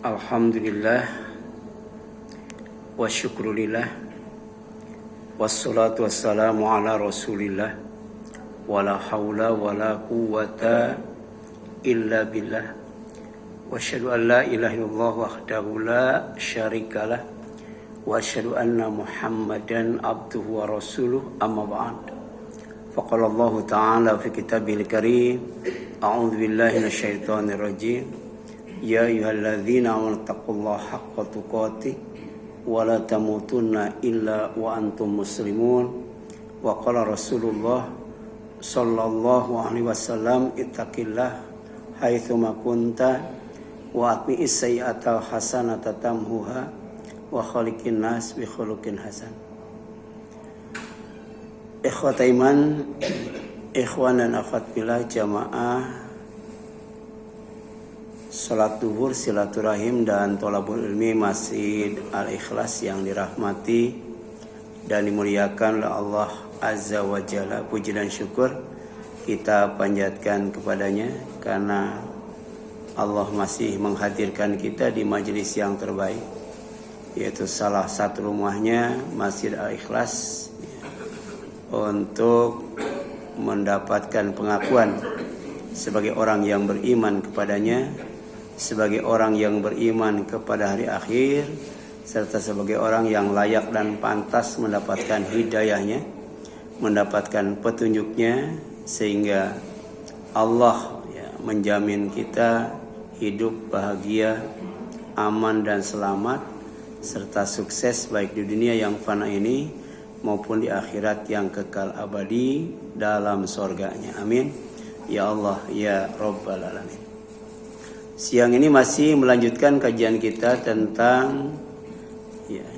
Alhamdulillah wa syukrulillah wassalatu wassalamu ala rasulillah wala hawla wala quwwata illa billah wa asyhadu an la ilaha illallah wahdahu la syarikalah wa asyhadu anna muhammadan abduhu wa rasuluh amma ba'd. Faqala Allah ta'ala fi kitabihil karim a'udzu billahi minasyaitonir rajim. Ya ayyuhalladzina amanu taqullaha haqqa tuqatih wa la tamutunna illa wa antum muslimun. Wa qala Rasulullah sallallahu alaihi wasallam ittaqillah haitsu ma kunta wa atbi'is sayyi'ata hasanata tamhuha wa khaliqin nas bi khuluqin hasan. Ikhwat iman, ikhwan dan akhwat fillah jamaah salat duhur, silaturahim dan thalabul ilmi Masjid Al-Ikhlas yang dirahmati dan dimuliakan oleh Allah Azza wa Jalla. Puji dan syukur kita panjatkan kepadanya karena Allah masih menghadirkan kita di majelis yang terbaik, yaitu salah satu rumahnya Masjid Al-Ikhlas, untuk mendapatkan pengakuan sebagai orang yang beriman kepadanya, sebagai orang yang beriman kepada hari akhir, serta sebagai orang yang layak dan pantas mendapatkan hidayahnya, mendapatkan petunjuknya, sehingga Allah menjamin kita hidup bahagia, aman dan selamat, serta sukses baik di dunia yang fana ini maupun di akhirat yang kekal abadi dalam surganya. Amin ya Allah ya Rabbal Alamin. Siang ini masih melanjutkan kajian kita tentang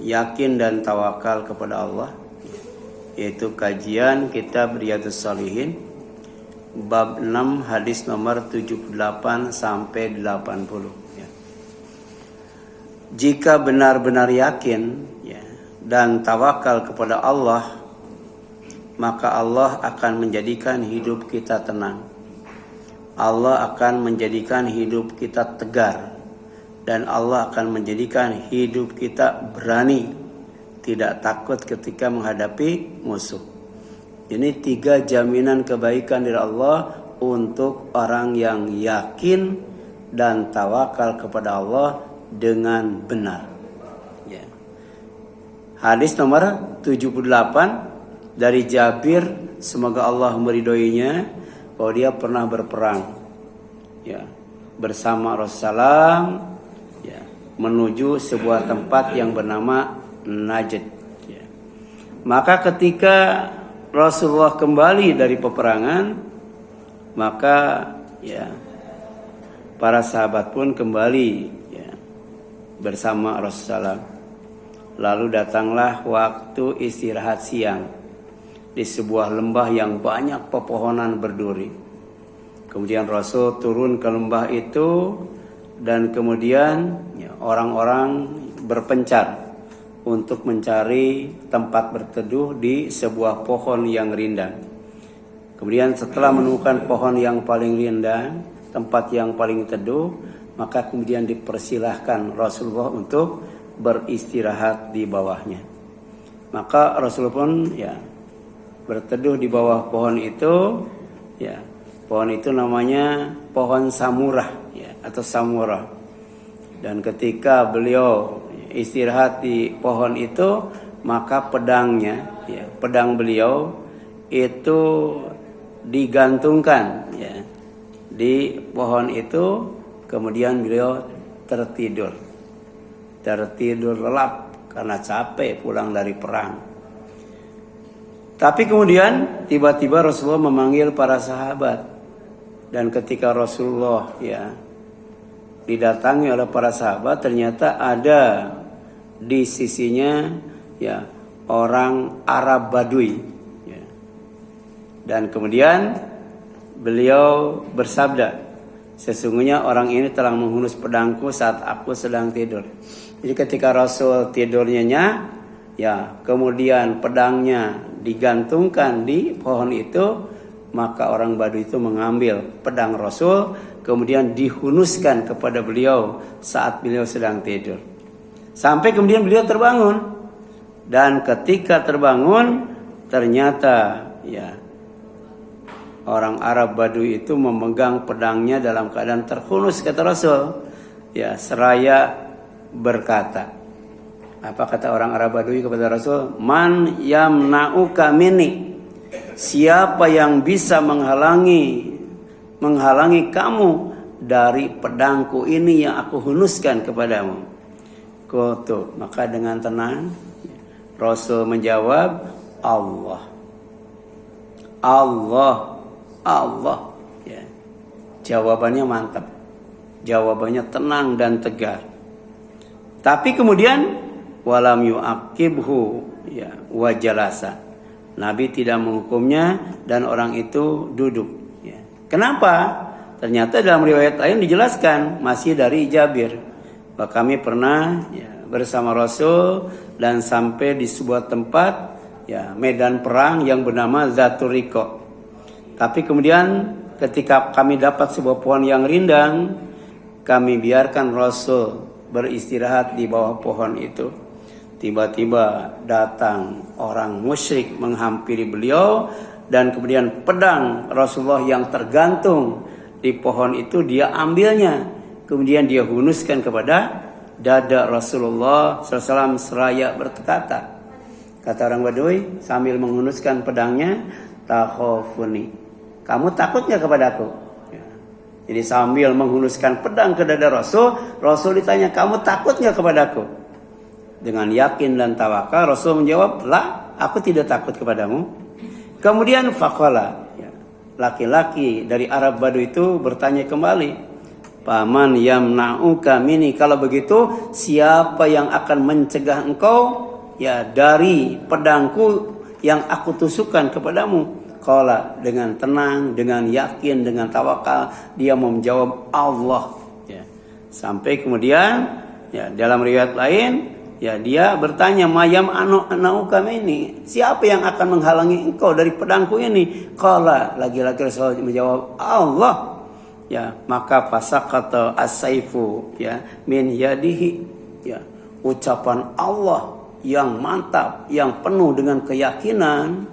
yakin dan tawakal kepada Allah, yaitu kajian kitab Riyadhus Shalihin bab 6 hadis nomor 78 sampai 80. Jika benar-benar yakin dan tawakal kepada Allah, maka Allah akan menjadikan hidup kita tenang. Allah akan menjadikan hidup kita tegar, dan Allah akan menjadikan hidup kita berani, tidak takut ketika menghadapi musuh. Ini 3 jaminan kebaikan dari Allah untuk orang yang yakin dan tawakal kepada Allah dengan benar. Hadis nomor 78 dari Jabir, semoga Allah meridhoinya, bahwa dia pernah berperang bersama Rasulullah menuju sebuah tempat yang bernama Najd. Maka ketika Rasulullah kembali dari peperangan, maka para sahabat pun kembali bersama Rasulullah. Lalu datanglah waktu istirahat siang di sebuah lembah yang banyak pepohonan berduri. Kemudian Rasul turun ke lembah itu, dan kemudian orang-orang berpencar untuk mencari tempat berteduh di sebuah pohon yang rindang. Kemudian setelah menemukan pohon yang paling rindang, tempat yang paling teduh, maka kemudian dipersilahkan Rasulullah untuk beristirahat di bawahnya. Maka Rasulullah pun berteduh di bawah pohon itu. Pohon itu namanya pohon samurah atau samurah. Dan ketika beliau istirahat di pohon itu, maka pedang beliau itu digantungkan di pohon itu. Kemudian beliau tertidur lelap karena capek pulang dari perang. Tapi kemudian tiba-tiba Rasulullah memanggil para sahabat. Dan ketika Rasulullah didatangi oleh para sahabat, ternyata ada di sisinya orang Arab Badui. Dan kemudian beliau bersabda, sesungguhnya orang ini telah menghunus pedangku saat aku sedang tidur. Jadi ketika Rasul tidur nyenyak, kemudian pedangnya digantungkan di pohon itu, maka orang Badui itu mengambil pedang Rasul, kemudian dihunuskan kepada beliau saat beliau sedang tidur. Sampai kemudian beliau terbangun. Dan ketika terbangun, ternyata ya orang Arab Badui itu memegang pedangnya dalam keadaan terhunus, kata Rasul. Ya, seraya berkata, apa kata orang Arab Badui kepada Rasul? Man yamna'uka minni. Siapa yang bisa menghalangi kamu dari pedangku ini yang aku hunuskan kepadamu? Kutu. Maka dengan tenang Rasul menjawab, Allah. Allah. Allah. Ya. Jawabannya mantap. Jawabannya tenang dan tegar. Tapi kemudian walam yu'aqibhu ya wajalasa. Nabi tidak menghukumnya dan orang itu duduk. Ya. Kenapa? Ternyata dalam riwayat lain dijelaskan, masih dari Jabir, bahwa kami pernah ya, bersama Rasul dan sampai di sebuah tempat ya medan perang yang bernama Zatul Riqa. Tapi kemudian ketika kami dapat sebuah pohon yang rindang, kami biarkan Rasul beristirahat di bawah pohon itu. Tiba-tiba datang orang musyrik menghampiri beliau, dan kemudian pedang Rasulullah yang tergantung di pohon itu dia ambilnya, kemudian dia hunuskan kepada dada Rasulullah SAW seraya berkata, kata orang Badui sambil menghunuskan pedangnya, takhafuni, kamu takutnya kepadaku? Ya. Jadi sambil menghunuskan pedang ke dada Rasul, Rasul ditanya, kamu takutnya kepadaku? Dengan yakin dan tawakal Rasul menjawab, la, aku tidak takut kepadamu. Kemudian faqala, ya, laki-laki dari Arab Badui itu bertanya kembali, paman yamna'uka minni, kalau begitu siapa yang akan mencegah engkau ya dari pedangku yang aku tusukkan kepadamu? Qala, dengan tenang, dengan yakin, dengan tawakal dia menjawab Allah. Ya. Sampai kemudian ya dalam riwayat lain ya dia bertanya, mayam anauka minni, siapa yang akan menghalangi engkau dari pedangku ini? Qala, lagi-lagi Rasul menjawab Allah. Ya, maka fasaqata as-saifu ya min yadihi, ya, ucapan Allah yang mantap, yang penuh dengan keyakinan,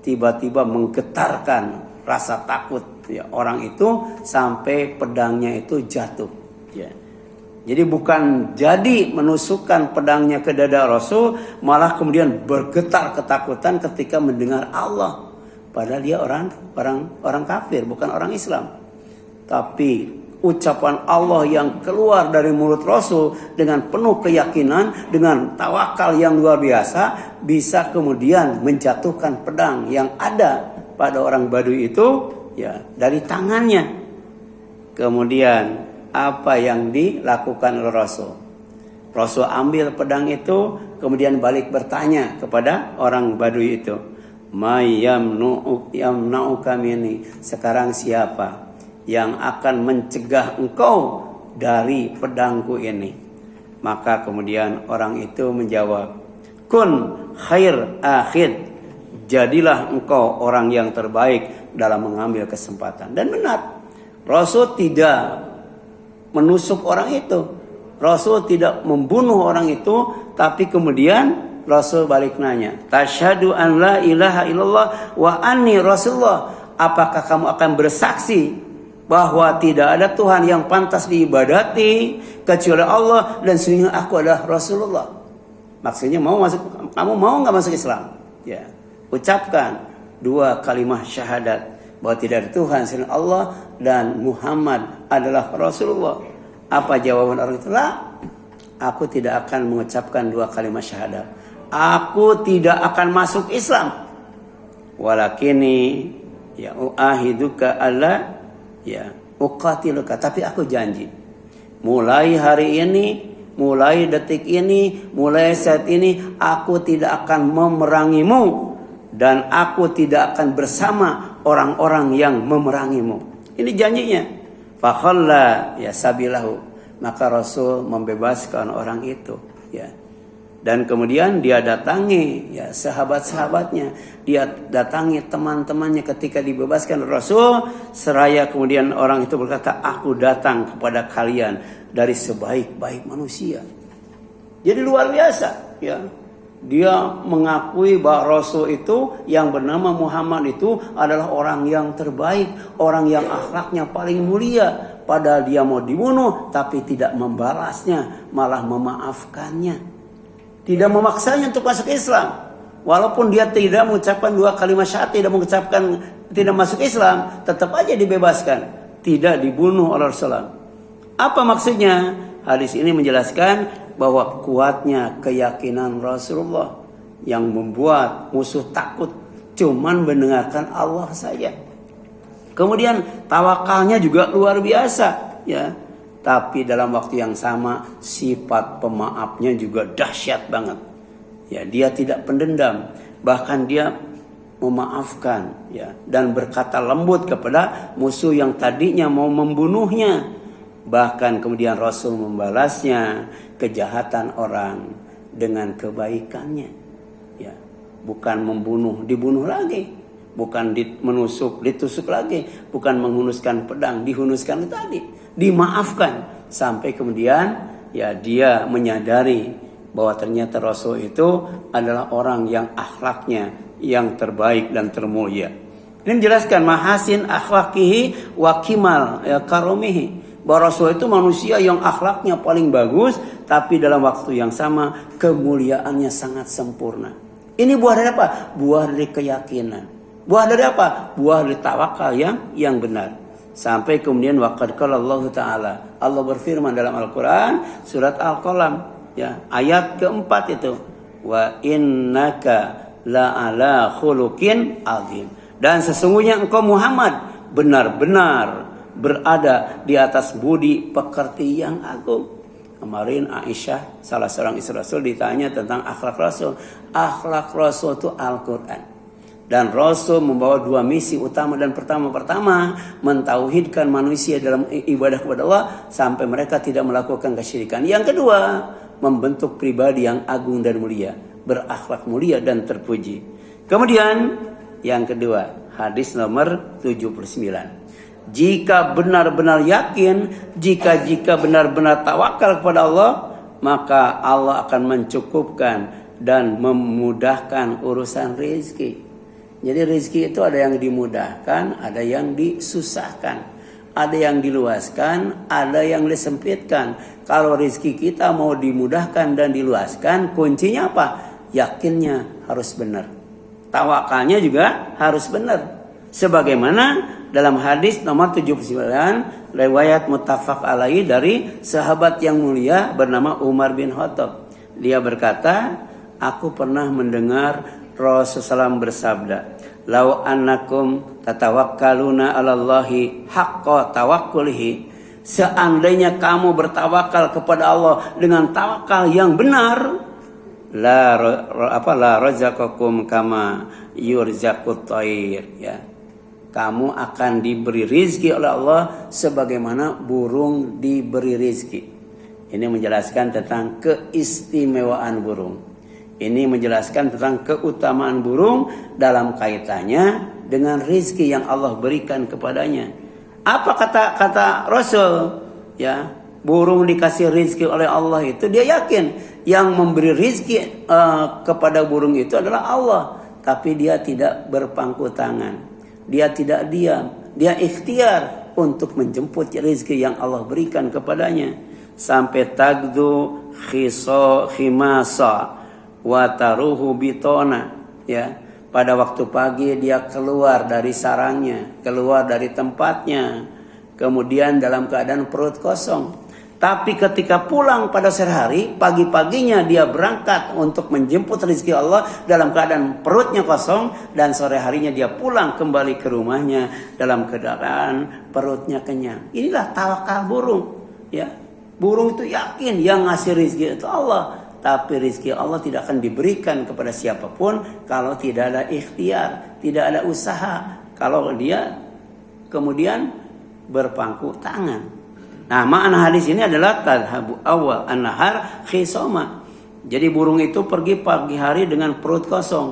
tiba-tiba menggetarkan rasa takut ya orang itu sampai pedangnya itu jatuh. Ya. Jadi bukan jadi menusukkan pedangnya ke dada Rasul, malah kemudian bergetar ketakutan ketika mendengar Allah. Padahal dia orang kafir, bukan orang Islam. Tapi ucapan Allah yang keluar dari mulut Rasul dengan penuh keyakinan, dengan tawakal yang luar biasa, bisa kemudian menjatuhkan pedang yang ada pada orang Badui itu ya dari tangannya. Kemudian apa yang dilakukan oleh Rasul? Rasul ambil pedang itu, kemudian balik bertanya kepada orang Badui itu, yamna'uka minni, sekarang siapa yang akan mencegah engkau dari pedangku ini? Maka kemudian orang itu menjawab, kun khair akhid, jadilah engkau orang yang terbaik dalam mengambil kesempatan. Dan benar, Rasul tidak menusuk orang itu, Rasul tidak membunuh orang itu, tapi kemudian Rasul balik nanya, tasyhadu an la ilaha illallah wa anni rasulullah, apakah kamu akan bersaksi bahwa tidak ada Tuhan yang pantas diibadati kecuali Allah dan sesungguhnya aku adalah Rasulullah? Maksudnya kamu mau nggak masuk Islam? Ya, ucapkan dua kalimat syahadat bahwa tidak ada Tuhan selain Allah dan Muhammad adalah Rasulullah. Apa jawaban orang itu? Lah, aku tidak akan mengucapkan dua kalimat syahadat. Aku tidak akan masuk Islam. Walakini ya uahiduka alla ya uqatiluka, tapi aku janji mulai hari ini, mulai detik ini, mulai saat ini aku tidak akan memerangimu dan aku tidak akan bersama orang-orang yang memerangimu. Ini janjinya. Fakhalla ya sabilahu, maka Rasul membebaskan orang itu ya. Dan kemudian dia datangi ya sahabat-sahabatnya, dia datangi teman-temannya ketika dibebaskan Rasul, seraya kemudian orang itu berkata, aku datang kepada kalian dari sebaik-baik manusia. Jadi luar biasa ya. Dia mengakui bahwa Rasul itu yang bernama Muhammad itu adalah orang yang terbaik, orang yang akhlaknya paling mulia. Padahal dia mau dibunuh tapi tidak membalasnya, malah memaafkannya. Tidak memaksanya untuk masuk Islam. Walaupun dia tidak mengucapkan 2 kalimat syahadat, tidak masuk Islam, tetap aja dibebaskan, tidak dibunuh oleh Rasulullah. Apa maksudnya? Hadis ini menjelaskan bahwa kuatnya keyakinan Rasulullah yang membuat musuh takut cuman mendengarkan Allah saja. Kemudian tawakalnya juga luar biasa ya. Tapi dalam waktu yang sama sifat pemaafnya juga dahsyat banget. Ya, dia tidak pendendam, bahkan dia memaafkan ya dan berkata lembut kepada musuh yang tadinya mau membunuhnya. Bahkan kemudian Rasul membalasnya kejahatan orang dengan kebaikannya. Ya, bukan membunuh, dibunuh lagi. Bukan menusuk, ditusuk lagi. Bukan menghunuskan pedang, dihunuskan tadi. Dimaafkan sampai kemudian ya dia menyadari bahwa ternyata Rasul itu adalah orang yang akhlaknya yang terbaik dan termulia. Ini menjelaskan mahasin akhlakihi wa kimal ya karomihi, bahwa Rasul itu manusia yang akhlaknya paling bagus, tapi dalam waktu yang sama kemuliaannya sangat sempurna. Ini buah dari apa? Buah dari keyakinan. Buah dari apa? Buah dari tawakal yang benar. Sampai kemudian waqad qala Allah Ta'ala, Allah berfirman dalam Al-Quran surat Al-Qalam ya, ayat keempat itu, wa innaka la'ala khuluqin azim, dan sesungguhnya engkau Muhammad benar-benar berada di atas budi pekerti yang agung. Kemarin Aisyah salah seorang istri Rasul ditanya tentang akhlak Rasul. Akhlak Rasul itu Al-Quran. Dan Rasul membawa 2 misi utama, dan pertama mentauhidkan manusia dalam ibadah kepada Allah sampai mereka tidak melakukan kesyirikan. Yang kedua, membentuk pribadi yang agung dan mulia, berakhlak mulia dan terpuji. Kemudian yang kedua, hadis nomor 79. Jika benar-benar yakin, jika benar-benar tawakal kepada Allah, maka Allah akan mencukupkan dan memudahkan urusan rezeki. Jadi rezeki itu ada yang dimudahkan, ada yang disusahkan, ada yang diluaskan, ada yang disempitkan. Kalau rezeki kita mau dimudahkan dan diluaskan, kuncinya apa? Yakinnya harus benar. Tawakalnya juga harus benar. Sebagaimana dalam hadis nomor 79, riwayat muttafaq alaihi dari sahabat yang mulia bernama Umar bin Khattab. Dia berkata, aku pernah mendengar Rasulullah SAW bersabda, "Lau annakum tatawakkaluna 'alallahi haqqa tawakkulihi." Seandainya kamu bertawakal kepada Allah dengan tawakal yang benar, la razaqakum kama yurzaqut thair ya. Kamu akan diberi rizki oleh Allah sebagaimana burung diberi rizki. Ini menjelaskan tentang keistimewaan burung. Ini menjelaskan tentang keutamaan burung dalam kaitannya dengan rizki yang Allah berikan kepadanya. Apa kata Rasul? Ya, burung dikasih rizki oleh Allah itu dia yakin yang memberi rizki kepada burung itu adalah Allah. Tapi dia tidak berpangku tangan. Dia tidak diam. Dia ikhtiar untuk menjemput rizki yang Allah berikan kepadanya. Sampai tagdu khimasa wataruhu bitona ya, pada waktu pagi dia keluar dari sarangnya, keluar dari tempatnya, kemudian dalam keadaan perut kosong. Tapi ketika pulang pada sore hari, pagi-paginya dia berangkat untuk menjemput rezeki Allah dalam keadaan perutnya kosong, dan sore harinya dia pulang kembali ke rumahnya dalam keadaan perutnya kenyang. Inilah tawakal burung ya. Burung itu yakin yang ngasih rezeki itu Allah. Tapi rezeki Allah tidak akan diberikan kepada siapapun kalau tidak ada ikhtiar, tidak ada usaha. Kalau dia kemudian berpangku tangan. Nah, makna hadis ini adalah tadhabu awal an-nahar khisama. Jadi burung itu pergi pagi hari dengan perut kosong,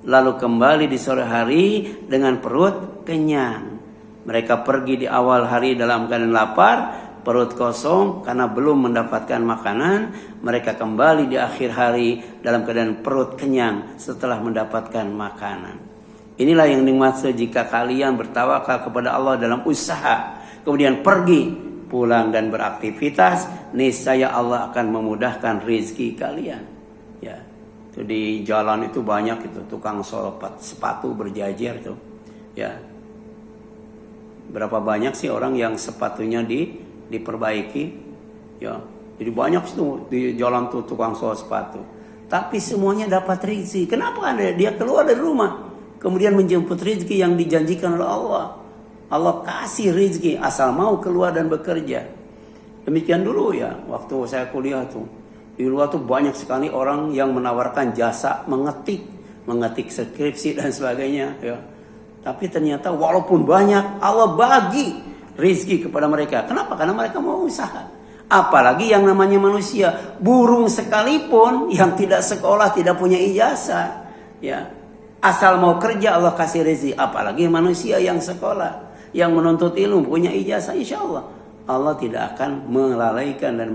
lalu kembali di sore hari dengan perut kenyang. Mereka pergi di awal hari dalam keadaan lapar, perut kosong karena belum mendapatkan makanan. Mereka kembali di akhir hari dalam keadaan perut kenyang setelah mendapatkan makanan. Inilah yang dimaksud jika kalian bertawakal kepada Allah dalam usaha, kemudian pergi, pulang dan beraktivitas, niscaya Allah akan memudahkan rezeki kalian. Ya, itu di jalan itu banyak itu tukang sepatu berjajar tuh. Ya, berapa banyak sih orang yang sepatunya diperbaiki? Ya, jadi banyak itu di jalan tuh tukang sepatu. Tapi semuanya dapat rezeki. Kenapa dia keluar dari rumah? Kemudian menjemput rezeki yang dijanjikan oleh Allah. Allah kasih rezeki asal mau keluar dan bekerja. Demikian dulu ya, waktu saya kuliah tuh. Di luar tuh banyak sekali orang yang menawarkan jasa mengetik skripsi dan sebagainya. Ya. Tapi ternyata walaupun banyak, Allah bagi rezeki kepada mereka. Kenapa? Karena mereka mau usaha. Apalagi yang namanya manusia. Burung sekalipun yang tidak sekolah, tidak punya ijazah. Ya. Asal mau kerja Allah kasih rezeki. Apalagi manusia yang sekolah, yang menuntut ilmu, punya ijazah, insya Allah Allah tidak akan melalaikan dan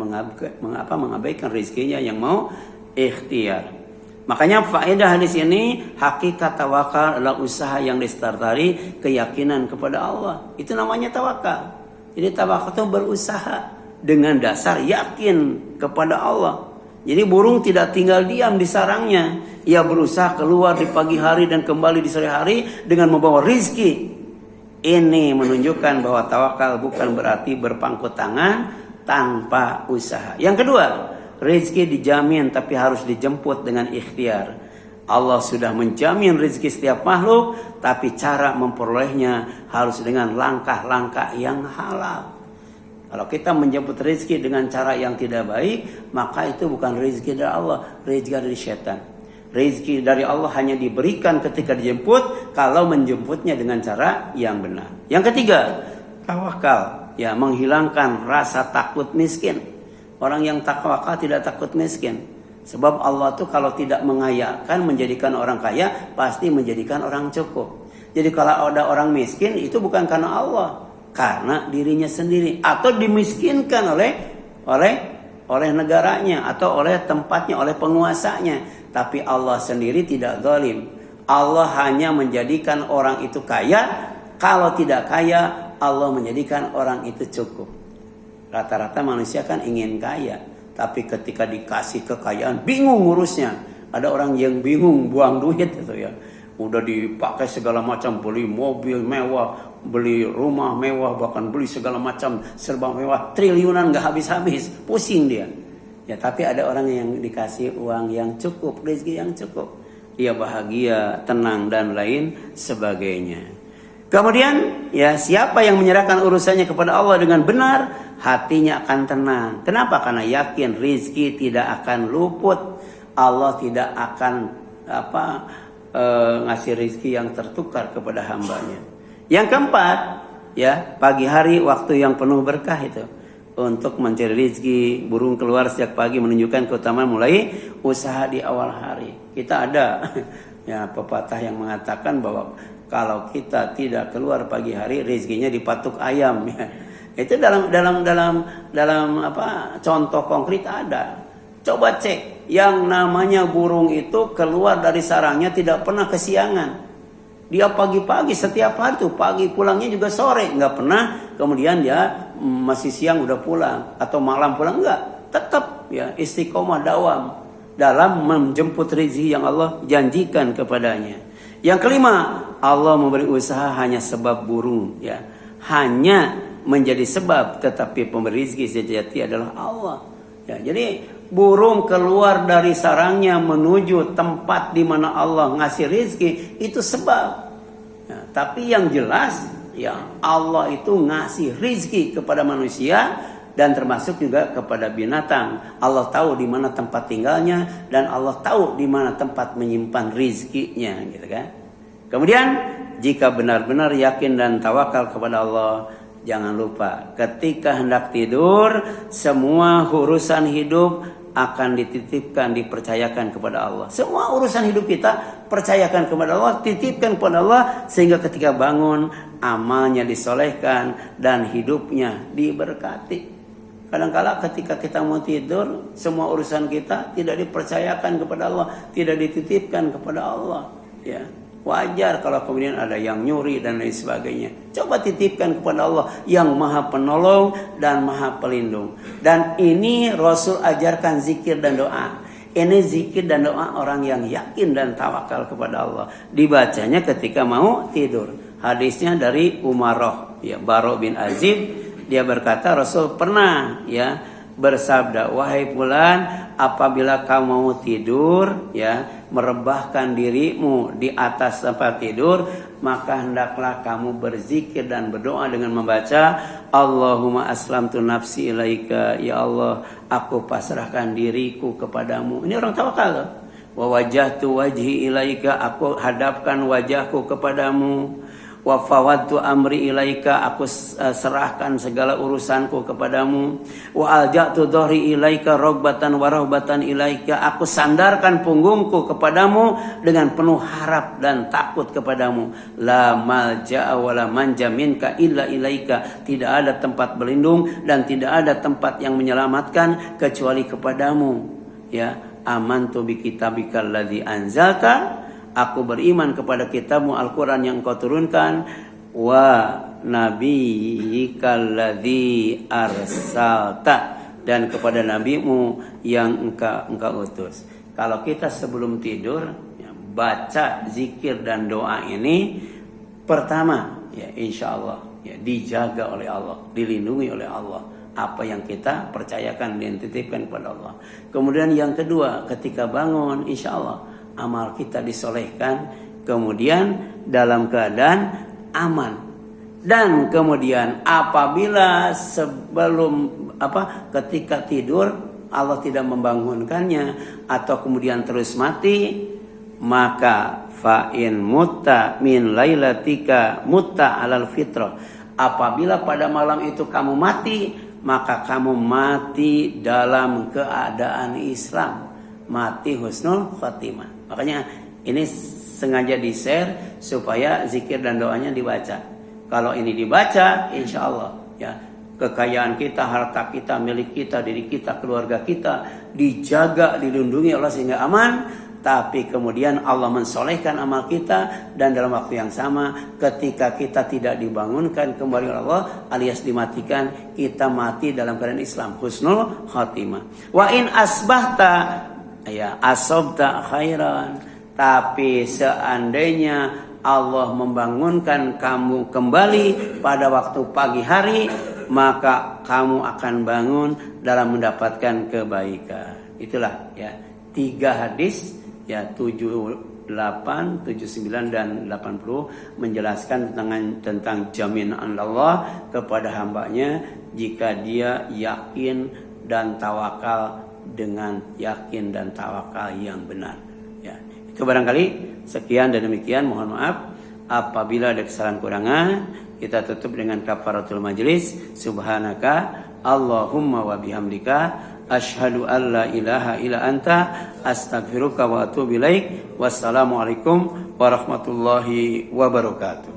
mengabaikan rezekinya yang mau ikhtiar. Makanya faedah hadis ini, hakikat tawakal adalah usaha yang distartari keyakinan kepada Allah. Itu namanya tawakal. Jadi tawakal itu berusaha dengan dasar yakin kepada Allah. Jadi burung tidak tinggal diam di sarangnya. Ia berusaha keluar di pagi hari dan kembali di sore hari dengan membawa rizki. Ini menunjukkan bahwa tawakal bukan berarti berpangku tangan tanpa usaha. Yang kedua, rizki dijamin tapi harus dijemput dengan ikhtiar. Allah sudah menjamin rizki setiap makhluk, tapi cara memperolehnya harus dengan langkah-langkah yang halal. Kalau kita menjemput rezeki dengan cara yang tidak baik, maka itu bukan rezeki dari Allah, rezeki dari setan. Rezeki dari Allah hanya diberikan ketika dijemput, kalau menjemputnya dengan cara yang benar. Yang ketiga, tawakal, ya, menghilangkan rasa takut miskin. Orang yang tawakal tidak takut miskin. Sebab Allah tuh kalau tidak mengayakan, menjadikan orang kaya, pasti menjadikan orang cukup. Jadi kalau ada orang miskin, itu bukan karena Allah, karena dirinya sendiri, atau dimiskinkan oleh negaranya, atau oleh tempatnya, oleh penguasanya. Tapi Allah sendiri tidak zalim. Allah hanya menjadikan orang itu kaya. Kalau tidak kaya, Allah menjadikan orang itu cukup. Rata-rata manusia kan ingin kaya, tapi ketika dikasih kekayaan bingung ngurusnya. Ada orang yang bingung buang duit itu ya. Udah dipakai segala macam, beli mobil mewah, beli rumah mewah, bahkan beli segala macam serba mewah, triliunan gak habis-habis, pusing dia. Ya, tapi ada orang yang dikasih uang yang cukup, rezeki yang cukup, dia bahagia, tenang dan lain sebagainya. Kemudian ya, siapa yang menyerahkan urusannya kepada Allah dengan benar, hatinya akan tenang. Kenapa? Karena yakin rezeki tidak akan luput. Allah tidak akan ngasih rezeki yang tertukar kepada hambanya. Yang keempat, ya, pagi hari waktu yang penuh berkah itu untuk mencari rezeki. Burung keluar sejak pagi menunjukkan keutamaan mulai usaha di awal hari. Kita ada ya pepatah yang mengatakan bahwa kalau kita tidak keluar pagi hari, rezekinya dipatuk ayam. Ya. Itu dalam contoh konkret ada. Coba cek, yang namanya burung itu keluar dari sarangnya tidak pernah kesiangan. Dia pagi-pagi setiap hari tuh, pagi pulangnya juga sore, nggak pernah kemudian dia masih siang udah pulang atau malam pulang, enggak. Tetap ya istiqomah dawam dalam menjemput rezeki yang Allah janjikan kepadanya. Yang kelima, Allah memberi usaha hanya sebab burung, ya, hanya menjadi sebab, tetapi pemberi rezeki sejati adalah Allah. Ya, jadi burung keluar dari sarangnya menuju tempat di mana Allah ngasih rezeki itu sebab. Ya, tapi yang jelas ya Allah itu ngasih rezeki kepada manusia dan termasuk juga kepada binatang. Allah tahu di mana tempat tinggalnya dan Allah tahu di mana tempat menyimpan rezekinya, gitu kan. Kemudian jika benar-benar yakin dan tawakal kepada Allah, jangan lupa ketika hendak tidur semua urusan hidup akan dititipkan, dipercayakan kepada Allah. Semua urusan hidup kita percayakan kepada Allah, titipkan kepada Allah, sehingga ketika bangun amalnya disolehkan dan hidupnya diberkati. Kadang-kala ketika kita mau tidur, semua urusan kita tidak dipercayakan kepada Allah, tidak dititipkan kepada Allah. Ya, wajar kalau kemudian ada yang nyuri dan lain sebagainya. Coba titipkan kepada Allah yang Maha Penolong dan Maha Pelindung. Dan ini Rasul ajarkan zikir dan doa. Ini zikir dan doa orang yang yakin dan tawakal kepada Allah. Dibacanya ketika mau tidur. Hadisnya dari Umarah, ya, Bara bin Azib. Dia berkata, Rasul pernah ya bersabda, wahai fulan, apabila kamu mau tidur, ya, merebahkan dirimu di atas tempat tidur, maka hendaklah kamu berzikir dan berdoa dengan membaca Allahumma aslamtu nafsi ilaika, ya Allah, aku pasrahkan diriku kepadamu. Ini orang tawakal loh. Wa wajjahtu wajhi ilaika, aku hadapkan wajahku kepadamu. Wa fawadtu amri ilaika, aku serahkan segala urusanku kepadamu. Wa alja'tu dhahri ilaika raghbatan wa rahbatan ilaika, aku sandarkan punggungku kepadamu dengan penuh harap dan takut kepadamu. La malja'a wa la manja minka illa ilaika, tidak ada tempat berlindung dan tidak ada tempat yang menyelamatkan kecuali kepadamu. Ya, amantu bi kitabikal ladzi anzalta, aku beriman kepada kitabmu Al-Quran yang kau turunkan, wa nabiyyikal ladzi arsalta, dan kepada nabimu yang engkau utus. Kalau kita sebelum tidur ya, baca zikir dan doa ini, pertama ya insya Allah ya, dijaga oleh Allah, dilindungi oleh Allah apa yang kita percayakan dan titipkan kepada Allah. Kemudian yang kedua, ketika bangun insya Allah amal kita disolehkan, kemudian dalam keadaan aman. Dan kemudian apabila ketika tidur Allah tidak membangunkannya atau kemudian terus mati, maka fa'in mutta min lailatika mutta alal fitrah, apabila pada malam itu kamu mati, maka kamu mati dalam keadaan Islam, mati husnul khotimah. Makanya ini sengaja di-share supaya zikir dan doanya dibaca. Kalau ini dibaca, insya Allah ya, kekayaan kita, harta kita, milik kita, diri kita, keluarga kita dijaga, dilindungi Allah sehingga aman. Tapi kemudian Allah mensolehkan amal kita, dan dalam waktu yang sama ketika kita tidak dibangunkan kembali oleh Allah alias dimatikan, kita mati dalam keadaan Islam, husnul khotimah. Wa in asbahta ya asobta khairan, tapi seandainya Allah membangunkan kamu kembali pada waktu pagi hari, maka kamu akan bangun dalam mendapatkan kebaikan. Itulah ya 3 hadis ya 78, 79 dan 80 menjelaskan tentang jaminan Allah kepada hambanya jika dia yakin dan tawakal dengan yakin dan tawakal yang benar. Ya, itu barangkali sekian dan demikian. Mohon maaf apabila ada kesalahan kurangan. Kita tutup dengan kafaratul majlis. Subhanaka Allahumma wa bihamdika asyhadu an la ilaha illa anta astaghfiruka wa atubu ilaik. Wassalamualaikum warahmatullahi wabarakatuh.